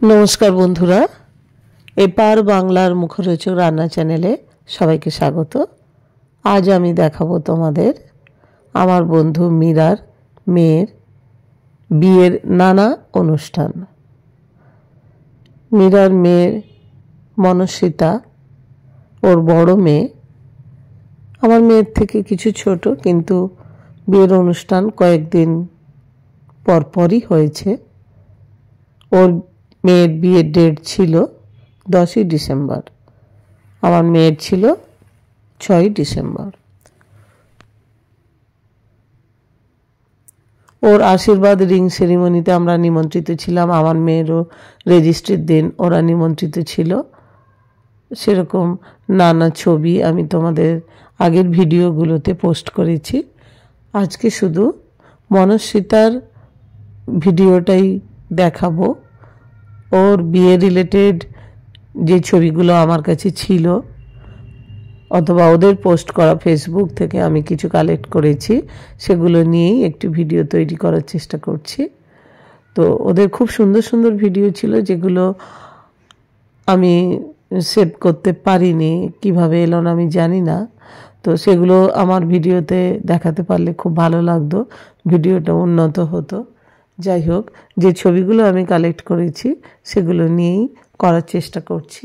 नमस्कार बंधुरा एपार बांगलार मुखरोचक रान्ना चैनेले सबाइके स्वागत। आज आमी देखाबो तोमादेर आमार बंधु मीरार मेयेर बियेर नाना अनुष्ठान। मीरार मेये मनस्विता ओर बड़ मेये आमार मेयेर थेके किछु छोटो, किन्तु बियेर अनुष्ठान कयेकदिन पर परई हयेछे। ओर मेয়ের বিয়ের ডেট ছিল 10ই ডিসেম্বর, আমার মেয়ের ছিল 6ই ডিসেম্বর। ওর আশীর্বাদ রিং সেরিমনিতে আমরা নিমন্ত্রিত ছিলাম। আমার মেয়েরও রেজিস্ট্রির দিন ওরা নিমন্ত্রিত ছিল। সেরকম নানা ছবি আমি তোমাদের আগের ভিডিওগুলোতে পোস্ট করেছি। আজকে শুধু মনস্বিতার ভিডিওটাই দেখাবো। और बिये रिलेटेड जे छविगुलो आमार काछे छिलो अथवा ओदेर पोस्ट करा फेसबुक थेके आमी किछु कालेक्ट करेछि, सेगुलो नियेई एकटी भिडियो तैरि करार चेष्टा करछि। तो ओदेर खूब सुंदर सुंदर भिडियो छिलो जेगुलो आमी सेव करते पारिनि, किभाबे एलो ना आमी जानि ना। तो सेगुलो आमार भिडियोते देखाते पारले खूब भालो लागतो, भिडियोटा उन्नत हतो। যাই হোক, যে ছবিগুলো আমি কালেক্ট করেছি সেগুলো নিয়েই করার চেষ্টা করছি।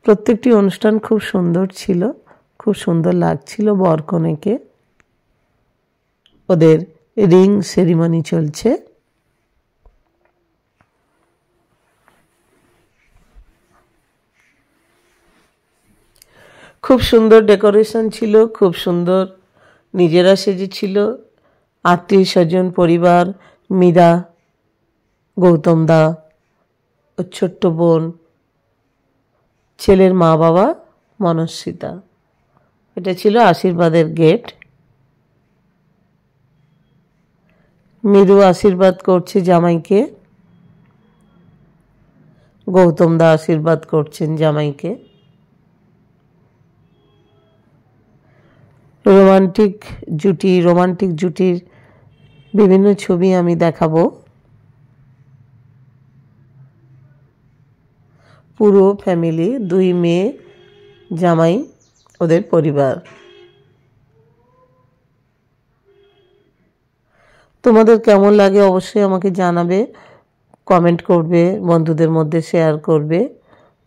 প্রত্যেকটি অনুষ্ঠান খুব সুন্দর ছিল, খুব সুন্দর লাগছিল। বরকনেকে ওদের রিং সেরিমনি চলছে। খুব সুন্দর ডেকোরেশন ছিল, খুব সুন্দর নিজেরা সেজেছিল। আত্মীয় স্বজন পরিবার, मीरा, गौतम दा, छोट्ट बोन, छेलेर मा बाबा, मनस्विता। एटा छिलो आशीर्वादेर गेट। मीरू आशीर्वाद करछे जामाइके, गौतम दा आशीर्वाद करछेन जामाइके। रोमांटिक जुटिर विभिन्न छवि आमी देखाबो। पुरो फैमिली, दुई मेये, जामाई, ओदेर परिवार। तोमादेर केमन लागे अवश्यई आमाके जानाबे, कमेंट करबे, बंधुदेर मध्य शेयर करबे,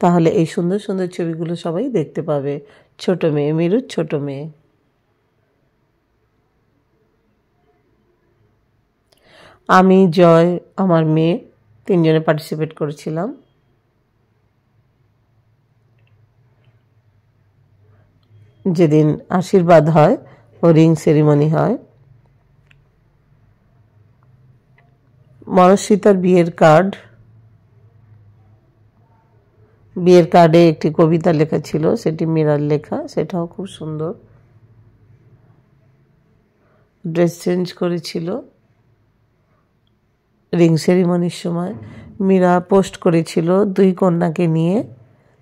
ताहले एई सुंदर सुंदर छबिगुलो सबाई देखते पाबे। छोटो मेये, मीरुर छोटो मेये। आमी, जय, आमार मेये तीनजने पार्टिसिपेट करेছিলাম। যেদিন আশীর্বাদ হয় ও রিং সেরিমনি হয়। মনস্বিতার বিয়ের কার্ডে একটি কবিতা লেখা ছিল, সেটি মীরার লেখা, সেটাও খুব সুন্দর। ড্রেস চেঞ্জ করেছিল रिंग सेरिमनिर समय। मीरा पोस्ट करेছিল দুই কন্যাকে নিয়ে,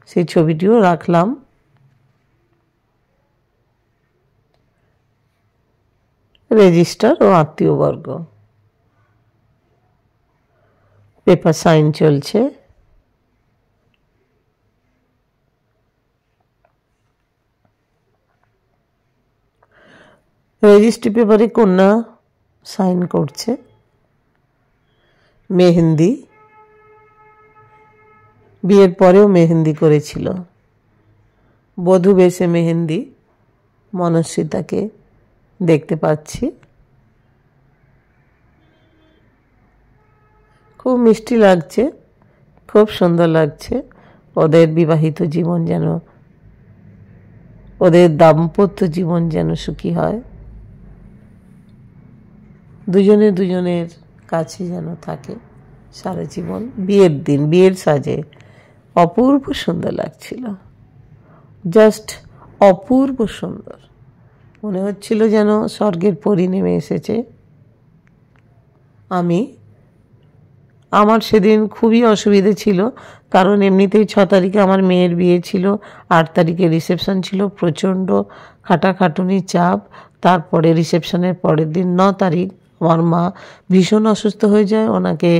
সেই ছবিটিও রাখলাম। রেজিস্টার ও আত্মীয়বর্গ, পেপার সাইন চলছে। রেজিস্ট্রি পেপারে কন্যা সাইন করছে। মেহেন্দি, বিয়ের পরেও মেহেন্দি করেছিল। বধূ বেশে মেহেন্দি মনস্বিতাকে দেখতে পাচ্ছি। খুব মিষ্টি লাগছে, খুব সুন্দর লাগছে। ওদের বিবাহিত জীবন যেন, ওদের দাম্পত্য জীবন যেন সুখী হয়, দুজনে দুজনের কাছে যেন থাকে সারা জীবন। বিয়ের দিন বিয়ের সাজে অপূর্ব সুন্দর লাগছিল, জাস্ট অপূর্ব সুন্দর। মনে হচ্ছিল যেন স্বর্গের পরী নেমে এসেছে। আমার সেদিন খুবই অসুবিধে ছিল, কারণ এমনিতেই 6 তারিখে আমার মেয়ের বিয়ে ছিল, 8 তারিখে রিসেপশন ছিল। প্রচণ্ড খাটাখাটুনি চাপ। তারপরে রিসেপশনের পরের দিন 9 তারিখ আমার মা ভীষণ অসুস্থ হয়ে যায়, ওনাকে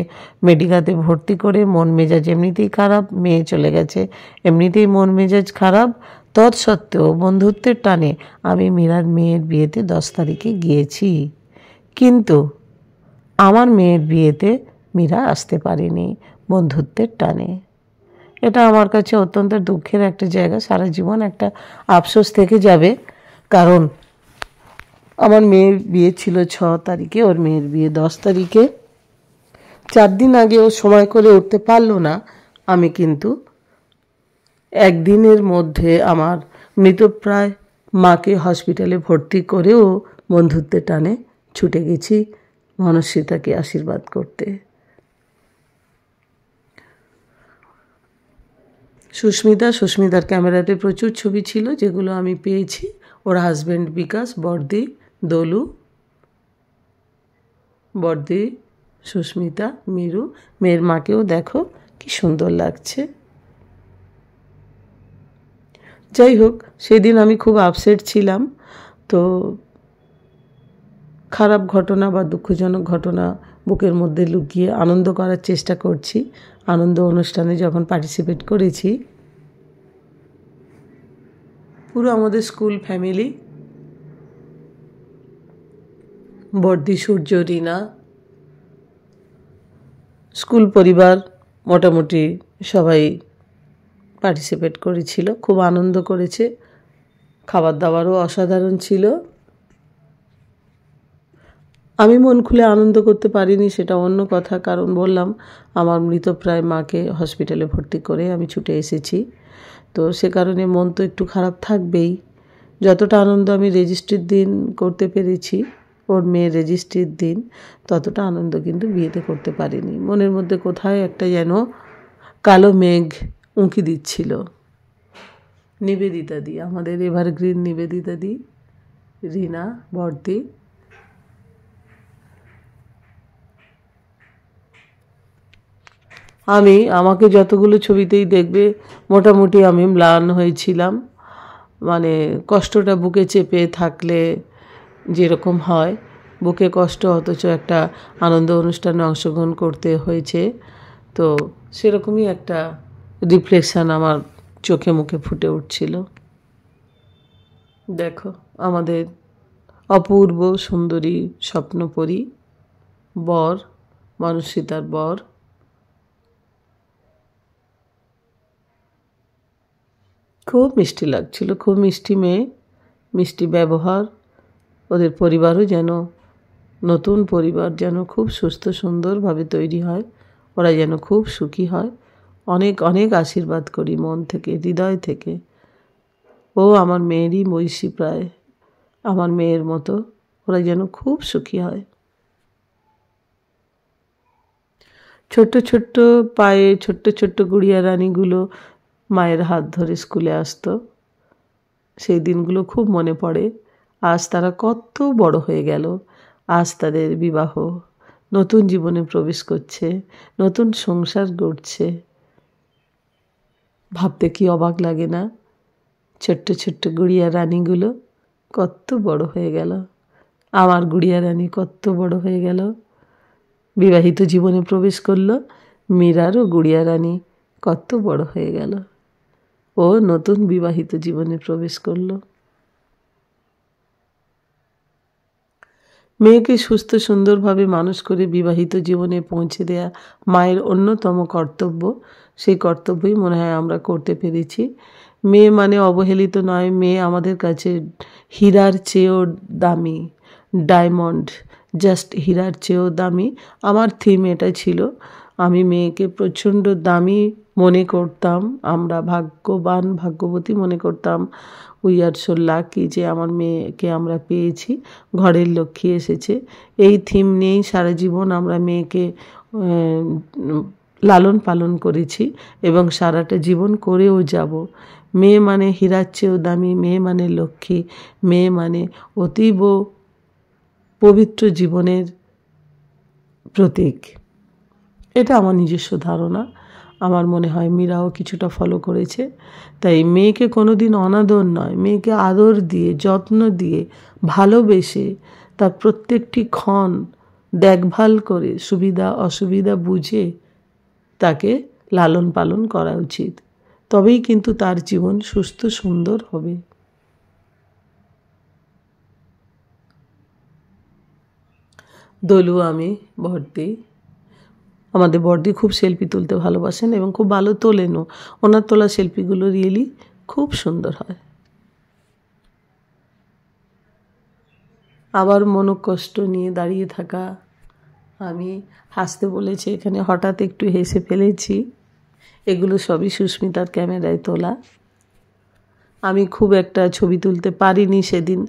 মেডিকাতে ভর্তি করে মন মেজাজ এমনিতেই খারাপ, মেয়ে চলে গেছে, এমনিতেই মন মেজাজ খারাপ, তৎসত্ত্বেও বন্ধুত্বের টানে আমি মীরার মেয়ের বিয়েতে 10 তারিখে গিয়েছি। কিন্তু আমার মেয়ের বিয়েতে মীরা আসতে পারেনি বন্ধুত্বের টানে। এটা আমার কাছে অত্যন্ত দুঃখের একটা জায়গা, সারা জীবন একটা আফসোস থেকে যাবে। কারণ আমার মেয়ের বিয়ে ছিল 6 তারিখে, ওর মেয়ের বিয়ে 10 তারিখে। 4 দিন আগে ও সময় করে উঠতে পারলো না। আমি কিন্তু একদিনের মধ্যে আমার মৃতপ্রায় মাকে হসপিটালে ভর্তি করেও বন্ধুত্বের টানে ছুটে গেছি মনস্বিতাকে আশীর্বাদ করতে। সুস্মিতার ক্যামেরাতে প্রচুর ছবি ছিল যেগুলো আমি পেয়েছি। ওর হাজব্যান্ড বিকাশ, বর্দি দলু, বর্দি সুস্মিতা, মিরু, মেয়ের মাকেও দেখো কি সুন্দর লাগছে। যাই হোক, সেদিন আমি খুব আপসেট ছিলাম। তো খারাপ ঘটনা বা দুঃখজনক ঘটনা বুকের মধ্যে লুকিয়ে আনন্দ করার চেষ্টা করছি। আনন্দ অনুষ্ঠানে যখন পার্টিসিপেট করেছি, পুরো আমাদের স্কুল ফ্যামিলি, বর্দি, সূর্য, রিনা, স্কুল পরিবার মোটামুটি সবাই পার্টিসিপেট করেছিল, খুব আনন্দ করেছে। খাবার দাবারও অসাধারণ ছিল। আমি মন খুলে আনন্দ করতে পারিনি, সেটা অন্য কথা। কারণ বললাম, আমার মৃতপ্রায় মাকে হসপিটালে ভর্তি করে আমি ছুটে এসেছি। তো সে কারণে মন তো একটু খারাপ থাকবেই। যতটা আনন্দ আমি রেজিস্ট্রির দিন করতে পেরেছি, ওর মেয়ের রেজিস্ট্রির দিন, ততটা আনন্দ কিন্তু বিয়েতে করতে পারিনি। মনের মধ্যে কোথায় একটা যেন কালো মেঘ উঁকি দিচ্ছিল। নিবেদিতা দি, আমাদের এভারগ্রিন নিবেদিতা দি, রিনা, বর্দি, আমাকে যতগুলো ছবিতেই দেখবে মোটামুটি আমি ম্লান হয়েছিলাম। মানে কষ্টটা বুকে চেপে থাকলে যেরকম হয়, বুকে কষ্ট, অথচ একটা আনন্দ অনুষ্ঠানে অংশগ্রহণ করতে হয়েছে, তো সেরকমই একটা রিফ্লেকশান আমার চোখে মুখে ফুটে উঠছিল। দেখো আমাদের অপূর্ব সুন্দরী স্বপ্নপরী বর, মনস্বিতার বর। খুব মিষ্টি লাগছিল, খুব মিষ্টি মেয়ে, মিষ্টি ব্যবহার। ওদের পরিবারও যেন নতুন পরিবার, যেন খুব সুস্থ সুন্দরভাবে তৈরি হয়, ওরা যেন খুব সুখী হয়। অনেক অনেক আশীর্বাদ করি মন থেকে, হৃদয় থেকে। ও আমার মেয়েরই বয়সী, প্রায় আমার মেয়ের মতো, ওরা যেন খুব সুখী হয়। ছোট্ট ছোট্ট পায়ে ছোট্ট ছোট্ট গুড়িয়া রানীগুলো মায়ের হাত ধরে স্কুলে আসতো, সেই দিনগুলো খুব মনে পড়ে। আজ তারা কত বড় হয়ে গেল, আজ তাদের বিবাহ, নতুন জীবনে প্রবেশ করছে, নতুন সংসার গড়ছে। ভাবতে কি অবাক লাগে না? ছোট্ট ছোট্ট গুড়িয়া রানীগুলো কত বড় হয়ে গেল। আমার গুড়িয়া রানী কত বড় হয়ে গেল, বিবাহিত জীবনে প্রবেশ করলো। মীরারও গুড়িয়া রানী কত বড় হয়ে গেল, ও নতুন বিবাহিত জীবনে প্রবেশ করলো। মেয়েকে সুস্থ সুন্দরভাবে মানুষ করে বিবাহিত জীবনে পৌঁছে দেয়া মায়ের অন্যতম কর্তব্য। সেই কর্তব্যই মনে হয় আমরা করতে পেরেছি। মেয়ে মানে অবহেলিত নয়, মেয়ে আমাদের কাছে হীরার চেয়েও দামি, ডায়মন্ড, জাস্ট হীরার চেয়েও দামি। আমার থিম এটা ছিল। আমি মেয়েকে প্রচণ্ড দামি মনে করতাম, আমরা ভাগ্যবান ভাগ্যবতী মনে করতাম। উই আর সো লাকি যে আমার মেয়েকে আমরা পেয়েছি, ঘরের লক্ষ্মী এসেছে। এই থিম নিয়েই সারা জীবন আমরা মেয়েকে লালন পালন করেছি এবং সারাটা জীবন করেও যাব। মেয়ে মানে হীরার চেয়েও দামি, মেয়ে মানে লক্ষ্মী, মেয়ে মানে অতীব পবিত্র জীবনের প্রতীক। এটা আমার নিজস্ব ধারণা, আমার মনে হয় মীরাও কিছুটা ফলো করেছে। তাই মেয়েকে কোনো দিন অনাদর নয়, মেয়েকে আদর দিয়ে, যত্ন দিয়ে, ভালোবেসে, তার প্রত্যেকটি ক্ষণ দেখভাল করে সুবিধা অসুবিধা বুঝে তাকে লালন পালন করা উচিত, তবেই কিন্তু তার জীবন সুস্থ সুন্দর হবে। দোলু, আমি, বড়দি, আমাদের বড়দি খুব সেলফি তুলতে ভালোবাসেন এবং খুব ভালো তোলেনও। ওনার তোলা সেলফিগুলো রিয়েলি খুব সুন্দর হয়। আবার মনোকষ্ট নিয়ে দাঁড়িয়ে থাকা, আমি হাসতে বলেছি এখানে, হঠাৎ একটু হেসে ফেলেছি, এগুলো সবই সুস্মিতার ক্যামেরায় তোলা। আমি খুব একটা ছবি তুলতে পারিনি সেদিন,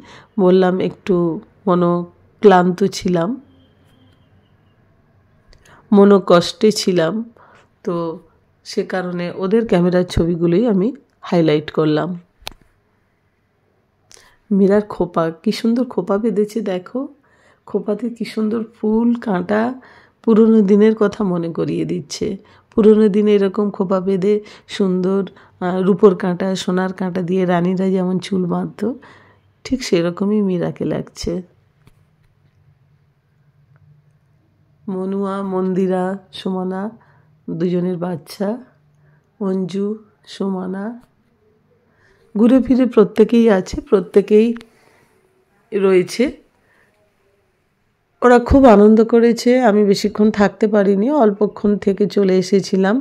বললাম একটু মনোক্লান্ত ছিলাম, মনোকষ্টে ছিলাম, তো সে কারণে ওদের ক্যামেরার ছবিগুলোই আমি হাইলাইট করলাম। মীরার খোপা, কি সুন্দর খোপা বেঁধেছে দেখো, খোপাতে কি সুন্দর ফুল কাঁটা, পুরনো দিনের কথা মনে করিয়ে দিচ্ছে। পুরনো দিনে এরকম খোপা বেঁধে সুন্দর রূপোর কাঁটা সোনার কাঁটা দিয়ে রানীরা যেমন চুল বাঁধত, ঠিক সেরকমই মীরাকে লাগছে। মনুয়া, মন্দিরা, সুমনা, দুজনের বাচ্চা, অঞ্জু, সুমনা, ঘুরে ফিরে প্রত্যেকেই আছে, প্রত্যেকেই রয়েছে। ওরা খুব আনন্দ করেছে। আমি বেশিক্ষণ থাকতে পারিনি, অল্পক্ষণ থেকে চলে এসেছিলাম।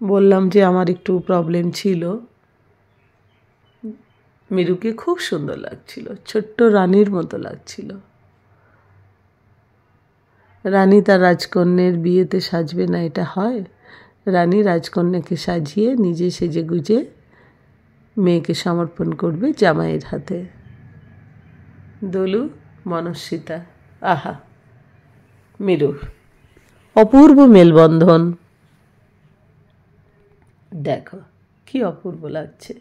বললাম যে আমার একটু প্রবলেম ছিল। মিরুকে খুব সুন্দর লাগছিল, ছোট্ট রানীর মতো লাগছিল। রানী তার রাজকন্যের বিয়েতে সাজবে না, এটা হয়? রানী রাজকন্যাকে সাজিয়ে নিজে সেজে গুজে মেয়েকে সমর্পণ করবে জামাইয়ের হাতে। দোলু, মনস্বিতা, আহা, মিরু, অপূর্ব মেলবন্ধন। দেখো কি অপূর্ব লাগছে।